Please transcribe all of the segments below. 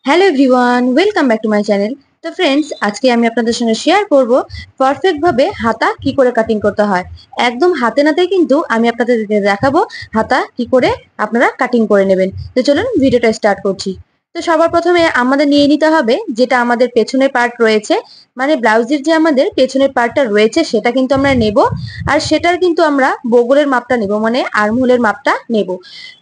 Hello everyone, welcome back to my channel. তো friends, আজকে আমি আপনাদের সঙ্গে শেয়ার করব পারফেক্ট ভাবে হাতা কি করে কাটিং করতে হয়। একদম হাতে নাতেই কিন্তু আমি আপনাদের দেখাবো হাতা কি করে আপনারা কাটিং করে নেবেন। তো চলুন ভিডিওটা স্টার্ট করছি। তো সবার প্রথমে আমাদের নিয়ে নিতে হবে যেটা আমাদের পেছনের পার্ট রয়েছে, মানে ব্লাউজের যে আমাদের পেছনের পার্টটা রয়েছে সেটা কিন্তু আমরা নেব। আর সেটার কিন্তু আমরা বগলের মাপটা নেব, মানে আর্মহোলের মাপটা নেব।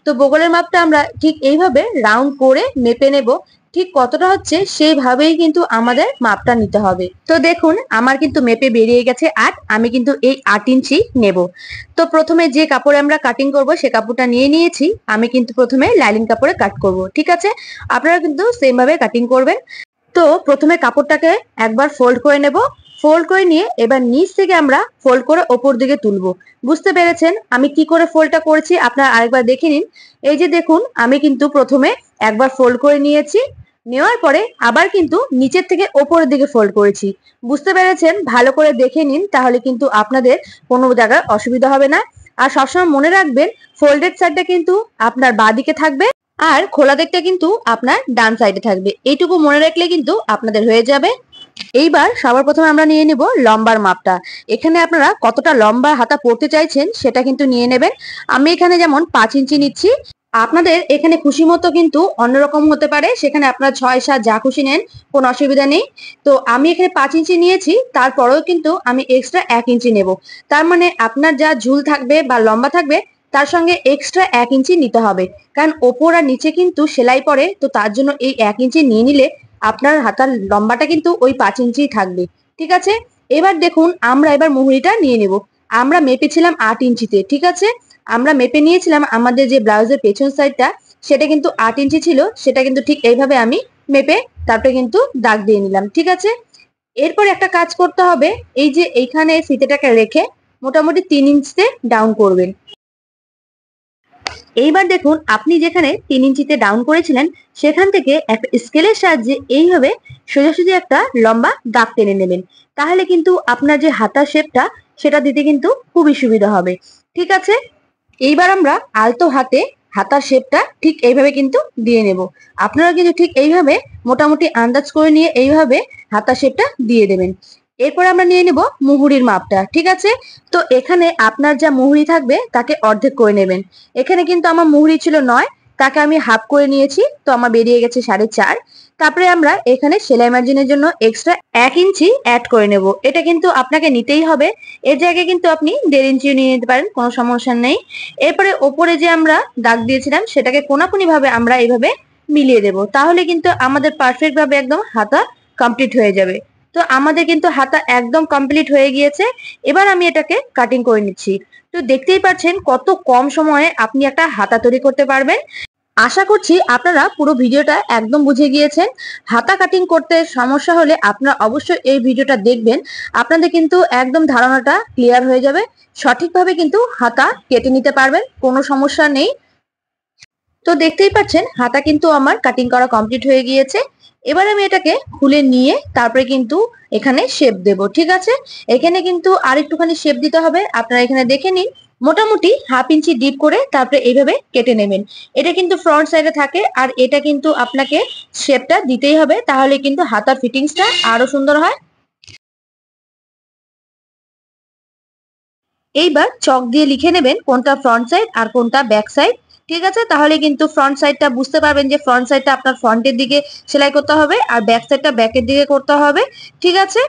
তো বগলের মাপটা আমরা ঠিক এইভাবে রাউন্ড করে মেপে নেব। ঠিক কতটা হচ্ছে সেইভাবেই কিন্তু আমাদের মাপটা নিতে হবে। তো দেখুন, আমার কিন্তু মেপে বেরিয়ে গেছে 8। আমি কিন্তু এই 8 ইঞ্চি নেব। তো প্রথমে যে কাপড়ে আমরা কাটিং করব সে কাপড়টা নিয়ে নিয়েছি। আমি কিন্তু প্রথমে লাইলিন কাপড়ে কাট করব, ঠিক আছে? আপনারা কিন্তু সেম ভাবে কাটিং করবেন। তো প্রথমে কাপড়টাকে একবার ফোল্ড করে নেব। ফোল্ড করে নিয়ে এবার নিচ থেকে আমরা ফোল্ড করে ওপর দিকে তুলবো। বুঝতে পেরেছেন আমি কি করে ফোল্ডটা করেছি? আপনারা আরেকবার দেখে নিন। এই যে দেখুন, আমি কিন্তু প্রথমে একবার ফোল্ড করে নিয়েছি, নেওয়ার পরে আবার কিন্তু নিচের থেকে ওপরের দিকে ফোল্ড করেছি। বুঝতে পেরেছেন? ভালো করে দেখে নিন, তাহলে কিন্তু আপনাদের কোনো জায়গায় অসুবিধা হবে না। আর সবসময় মনে রাখবেন, ফোল্ডেড সাইডটা কিন্তু আপনার বাঁ দিকে থাকবে আর খোলা দিকটা কিন্তু আপনার ডান সাইডে থাকবে। এইটুকু মনে রাখলে কিন্তু আপনাদের হয়ে যাবে। এইবার সবার প্রথমে আমরা নিয়ে নিব লম্বার মাপটা। এখানে আপনারা কতটা লম্বা হাতা পরতে চাইছেন সেটা কিন্তু নিয়ে নেবেন। আমি এখানে যেমন 5 ইঞ্চি নিচ্ছি। আপনাদের এখানে খুশি মতো কিন্তু অন্যরকম হতে পারে, সেখানে আপনারা 6-7 যা খুশি নেন, কোনো অসুবিধা নেই। তো আমি এখানে 5 ইঞ্চি নিয়েছি, তারপরেও কিন্তু আমি এক্সট্রা 1 ইঞ্চি নেব। তার মানে আপনার যা ঝুল থাকবে বা লম্বা থাকবে তার সঙ্গে এক্সট্রা 1 ইঞ্চি নিতে হবে। কারণ ওপর আর নিচে কিন্তু সেলাই পড়ে, তো তার জন্য এই 1 ইঞ্চি নিয়ে নিলে আপনার হাতার লম্বাটা কিন্তু ওই 5 ইঞ্চি থাকবে, ঠিক আছে? এবার দেখুন, আমরা এবার মুহুরিটা নিয়ে নেব। আমরা মেপেছিলাম 8 ইঞ্চিতে, ঠিক আছে? আমরা মেপে নিয়েছিলাম আমাদের যে ব্লাউজের পেছন সাইডটা সেটা কিন্তু 8 ইঞ্চি ছিল। সেটা কিন্তু ঠিক এইভাবে আমি মেপে তারপরে কিন্তু দাগ দিয়ে নিলাম, ঠিক আছে? এরপর একটা কাজ করতে হবে, এই যে এইখানে ফিতেটাকে রেখে মোটামুটি 3 ইঞ্চিতে ডাউন করবেন। এইবার দেখুন, আপনি যেখানে 3 ইঞ্চিতে ডাউন করেছিলেন সেখান থেকে একটা স্কেলের সাহায্যে এইভাবে সোজাসুজি একটা লম্বা দাগ টেনে নেবেন। তাহলে কিন্তু আপনার যে হাতার শেপটা সেটা দিতে কিন্তু খুবই সুবিধা হবে, ঠিক আছে? এইবার আমরা আলতো হাতে হাতার শেপটা ঠিক এইভাবে কিন্তু দিয়ে নেব। আপনারা কিন্তু ঠিক এইভাবে মোটামুটি আন্দাজ করে নিয়ে এইভাবে হাতার শেপটা দিয়ে দেবেন। এরপর আমরা নিয়ে নেব মুহুরির মাপটা, ঠিক আছে? তো এখানে আপনার যা মুহুরি থাকবে তাকে অর্ধেক করে নেবেন। এখানে কিন্তু আমার মুহুরি ছিল 9, তাকে আমি হাফ করে নিয়েছি, তো আমার বেরিয়ে গেছে 4.5। তারপরে আমরা এখানে সেলাই মার্জিনের জন্য এক্সট্রা 1 ইঞ্চি অ্যাড করে নেব। এটা কিন্তু আপনাকে নিতেই হবে। এর জায়গায় কিন্তু আপনি 1.5 ইঞ্চিও নিয়ে নিতে পারেন, কোনো সমস্যা নেই। এরপরে ওপরে যে আমরা দাগ দিয়েছিলাম সেটাকে কোনাকুনি ভাবে আমরা এইভাবে মিলিয়ে দেব। তাহলে কিন্তু আমাদের পারফেক্ট ভাবে একদম হাতা কমপ্লিট হয়ে যাবে। তো আমাদের কিন্তু হাতা একদম কমপ্লিট হয়ে গিয়েছে। এবার আমি এটাকে কাটিং করে নিচ্ছি। তো দেখতেই পাচ্ছেন কত কম সময়ে আপনি একটা হাতা তৈরি করতে পারবেন। আশা করছি আপনারা পুরো ভিডিওটা একদম বুঝে গিয়েছেন। হাতা কাটিং করতে সমস্যা হলে আপনারা অবশ্যই এই ভিডিওটা দেখবেন। আপনাদের কিন্তু একদম ধারণাটা ক্লিয়ার হয়ে যাবে। সঠিকভাবে কিন্তু হাতা কেটে নিতে পারবেন, কোনো সমস্যা নেই। তো দেখতেই পাচ্ছেন হাতা কিন্তু আমার কাটিং করা কমপ্লিট হয়ে গিয়েছে। এবার আমি এটাকে খুলে নিয়ে তারপরে কিন্তু এখানে শেপ দেব, ঠিক আছে? এখানে কিন্তু আর একটুখানি শেপ দিতে হবে, আপনারা এখানে দেখে নিন। মোটামুটি হাফ ইঞ্চি ডিপ করে তারপরে এইভাবে কেটে নেবেন। এটা কিন্তু ফ্রন্ট সাইডে থাকে আর এটা কিন্তু আপনাকে শেপটা দিতেই হবে, তাহলে কিন্তু হাতার ফিটিংসটা আরো সুন্দর হয়। এইবার চক দিয়ে লিখে নেবেন কোনটা ফ্রন্ট সাইড আর কোনটা ব্যাক সাইড, ঠিক আছে? তাহলে কিন্তু ফ্রন্ট সাইডটা বুঝতে পারবেন যে ফ্রন্ট সাইডটা আপনার ফ্রন্টের দিকে সেলাই করতে হবে আর ব্যাক সাইডটা ব্যাকের দিকে করতে হবে, ঠিক আছে?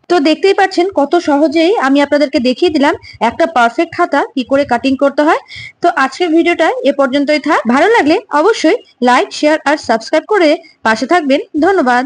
তো দেখতেই পাচ্ছেন কত সহজেই আমি আপনাদেরকে দেখিয়ে দিলাম একটা পারফেক্ট হাতা কি করে কাটিং করতে হয়। তো আজকের ভিডিওটা এ পর্যন্তই থাক। ভালো লাগলে অবশ্যই লাইক, শেয়ার আর সাবস্ক্রাইব করে পাশে থাকবেন। ধন্যবাদ।